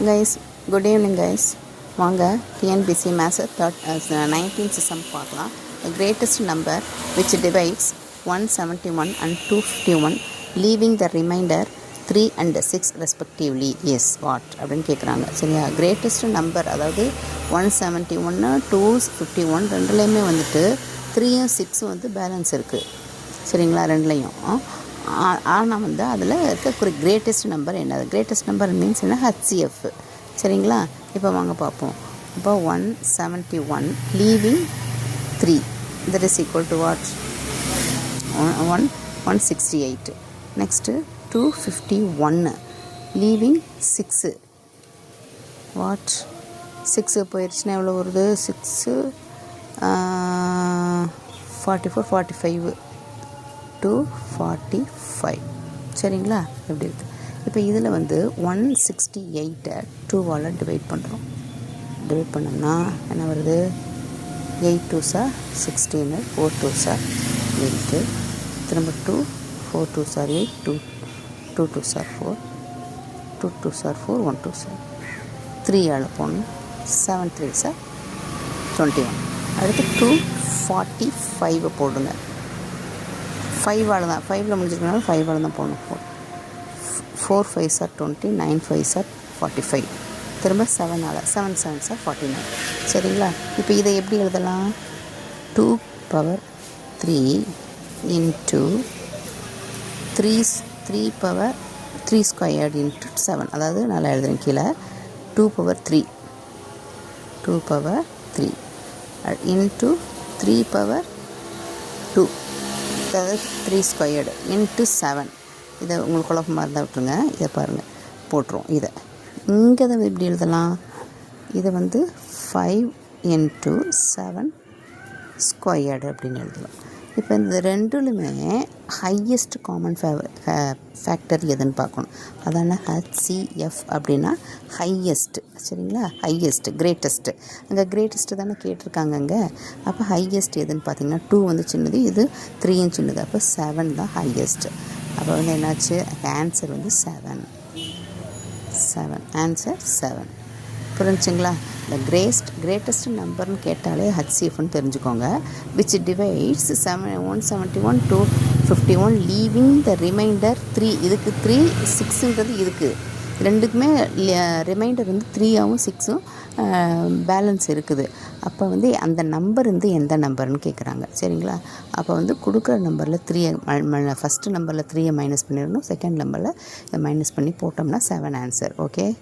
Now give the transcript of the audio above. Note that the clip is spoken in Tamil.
Guys, good evening guys. வாங்க டிஎன்பிசி மேத்ஸ் 19th sum பார்க்கலாம். The greatest number which divides 171 and 251 leaving the remainder 3 and 6 respectively is what அப்படின்னு கேட்குறாங்க. சரியா, greatest number அதாவது 171 251 ரெண்டுலேயுமே வந்துட்டு 3ம் 6ம் வந்து பேலன்ஸ் இருக்குது. சரிங்களா, ரெண்டுலேயும். ஆனால் வந்து அதில் இருக்க கிரேட்டஸ்ட் நம்பர் என்னது? கிரேட்டஸ்ட் நம்பர் மீன்ஸ் என்ன? ஹச்சிஎஃப். சரிங்களா, இப்போ வாங்க பார்ப்போம். இப்போ 171 leaving 3 that is equal to what? 168. Next 251 leaving 6 what? 6 போயிடுச்சுன்னா எவ்வளோ வருது? 6 44 45 245. சரிங்களா, எப்படி இருக்குது? இப்போ இதில் வந்து 168 2வால் டிவைட் பண்ணுறோம். டிவைட் பண்ணோம்னா என்ன வருது? 8 2s are 16, 4 2s are 8, திரும்ப 2 4 2s are 8, 2 2s are 4, 2 2s are 4, 1 2s are 3 ஆள் போடணும். 7 3s are 21. அடுத்து 245 போடுங்க. 5ஆல் தான், 5ல் முடிஞ்சிருக்கனால 5ஆல் தான் போடணும். 4 5s are 20, 9 5s are 45, திரும்ப 7ஆல் 7 7s are 49. சரிங்களா, இப்போ இதை எப்படி எழுதலாம்? 2 power 3 into 3 power 3 squared into 7. அதாவது நல்லா எழுதுறேன் கீழே. 2 power 3 into 3 power 2, அதாவது 3 squared into 7. இதை உங்களுக்கு குழப்பமாக இருந்தால் விட்டுருங்க. இதை பாருங்கள், போட்டுருவோம். இங்கே தான் எப்படி எழுதலாம்? இதை வந்து 5 into 7 squared அப்படின்னு எழுதலாம். இப்போ இந்த ரெண்டுலுமே ஹையஸ்ட் காமன் ஃபேக்டர் எதுன்னு பார்க்கணும். அதான ஹச்சிஎஃப் அப்படின்னா ஹையஸ்ட்டு. சரிங்களா, ஹையஸ்ட்டு கிரேட்டஸ்ட்டு. அங்கே கிரேட்டஸ்ட்டு தானே கேட்டிருக்காங்க அங்கே. அப்போ ஹையஸ்ட் எதுன்னு பார்த்தீங்கன்னா 2 வந்து சின்னது, இது 3யும் சின்னது. அப்போ 7 தான் ஹையஸ்ட்டு. அப்போ வந்து என்னாச்சு? ஆன்சர் வந்து 7. ஆன்சர் 7. புரிஞ்சுங்களா? இந்த கிரேட்டஸ்ட் நம்பர்னு கேட்டாலே ஹச்சிஎஃப்னு தெரிஞ்சுக்கோங்க. Which divides 171 251 leaving the reminder 3. இதுக்கு 3 6ன்றது இதுக்கு ரெண்டுக்குமே ரிமைண்டர் வந்து 3ஆகவும் 6ம் பேலன்ஸ் இருக்குது. அப்போ வந்து அந்த நம்பர் வந்து எந்த நம்பர்னு கேட்குறாங்க. சரிங்களா, அப்போ வந்து கொடுக்குற நம்பரில் 3 ஃபஸ்ட்டு நம்பரில் 3 மைனஸ் பண்ணிடணும். செகண்ட் நம்பரில் இதை மைனஸ் பண்ணி போட்டோம்னா 7 ஆன்சர். ஓகே.